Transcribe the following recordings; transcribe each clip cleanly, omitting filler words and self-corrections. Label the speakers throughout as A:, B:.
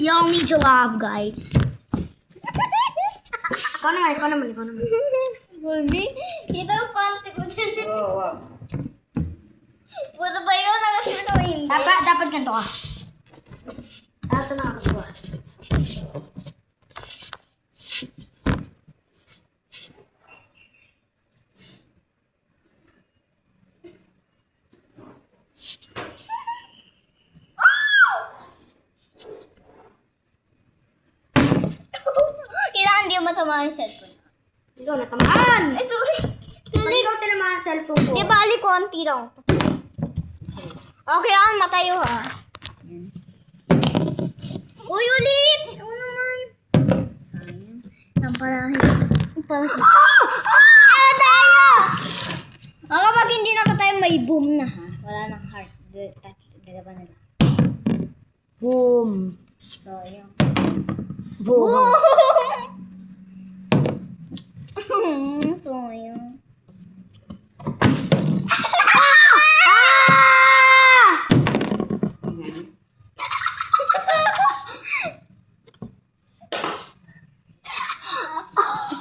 A: Y'all need to laugh, guys. Ikaw naman.
B: Baby, kita yung panty ko dyan.
C: Oo.
B: Puto ba yun? Nakasunod o hindi?
A: Dapat ganito ka. Dapat nakakagawa.
B: Kailangan hindi matama yung cellphone.
A: Ikaw natamaan.
B: Ay, sorry.
A: Sorry, ikaw tinamaan ang cellphone ko.
B: Di bali, konti lang. Okay, ang matayo ha. Uy, ulit! Ano naman? Sayang. Ang pala. Ah! Tayo! Kapag hindi na tayo may boom na ha. Wala nang heart. Dalawa na lang.
A: Boom.
B: So, yun.
A: Boom.
B: So, yun.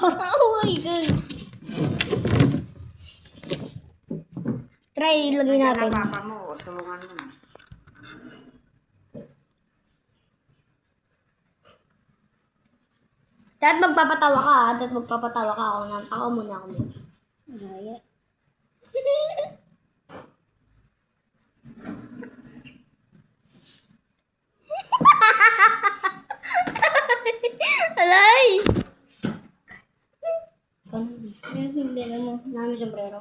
B: Oh my God.
A: Try ilagay natin.
C: Papa mo, tulungan mo na.
A: Dahil magpapatawa ka, ha? Dahil magpapatawa ka. Ako muna.
B: Gaya. Alay! Yan, hindi na mo.
A: Namin sombrero.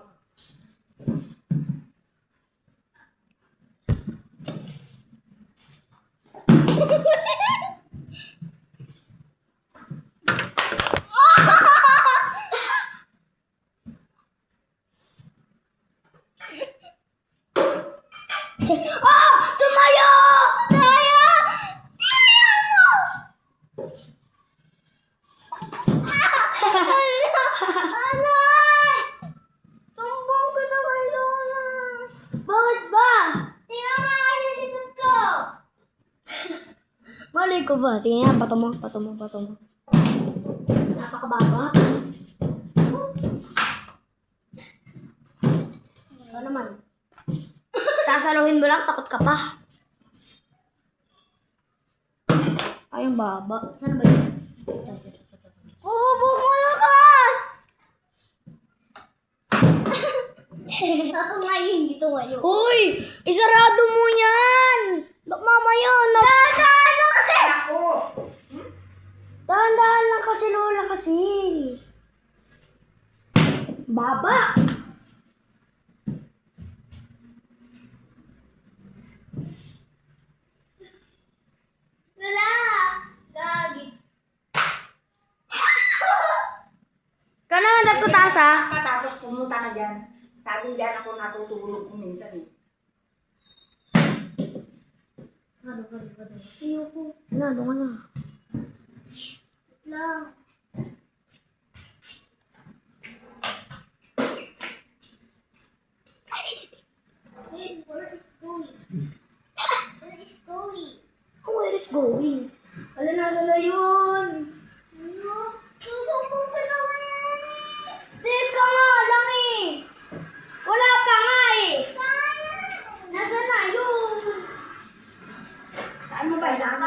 B: Tumayo! Tayo! Tayo mo! Alay! Tumbong ko na kay Lola.
A: Bakit ba?
B: Tingnan mo ang likod ko.
A: Malay ko ba? Sige nga, pato mo. Napakababa. Ano naman? Sasaluhin mo lang, takot ka pa. Ay, ang baba. Saan ba yun?
B: Bumulakas! Tumayo, hindi tumayo.
A: Uy! Isarado mo yan! Bak mamaya,
B: Ano kasi?
C: Ako!
A: dahan-dahan lang kasi, Lola, kasi. Baba!
B: Lola! Gagis.
A: Kaya naman dahil putaas, ha?
C: Tapos pumunta ka dyan. Sabi dyan ako natutulog kung minsan eh.
A: Ayoko. Ano ka na?
B: No. Where is going? Where is going?
A: Where is going? Wala na yun.
B: Ano? Susubok ka naman yan eh.
A: Teka nga lang eh. Wala pa nga eh.
B: Sayang.
A: Nasaan na yun?
C: Saan mo ba lang?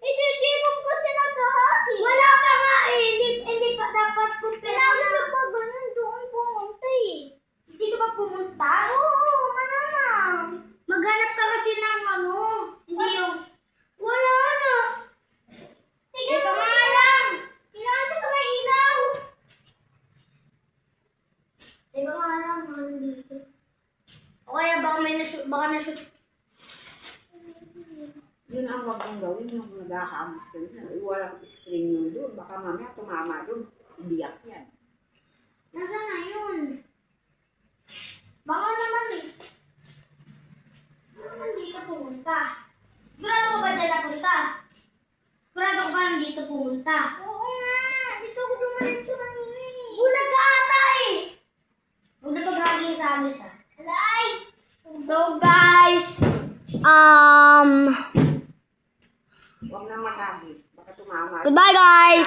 B: Isipin ko sila kahati.
A: Wala pa nga eh. Hindi pa dapat kumpira
B: Pinausap
A: na.
B: ko ganun doon pumunta eh.
A: Hindi ka ba pumunta?
B: Oo, mananang.
A: Maghanap ka kasi ng ano. Hindi yung... Wala na.
B: Tignan
A: Teka
B: mo.
A: nga lang.
B: Kailangan ko sa may ilaw.
A: Teka nga lang. Ano dito? O kaya baka may na-shoot. Baka na-shoot.
C: Yun ang wag mong gawin yung nag-ahamos ka yun. Walang string yun doon. Baka mamaya tumama doon. Idiyak yan.
A: Nasaan na yun? Baka naman eh. Baka hindi ka pumunta. Sigurado ko ba dyan napunta? Sigurado ko ba nandito pumunta?
B: Oo nga. Dito ako dumalit sa kanina eh.
A: Bulag ka ata eh! Huwag na paghagi sa alis ah.
B: Alay!
A: So guys,
C: Huwag nang magagis. Baka tumama.
B: Goodbye, guys!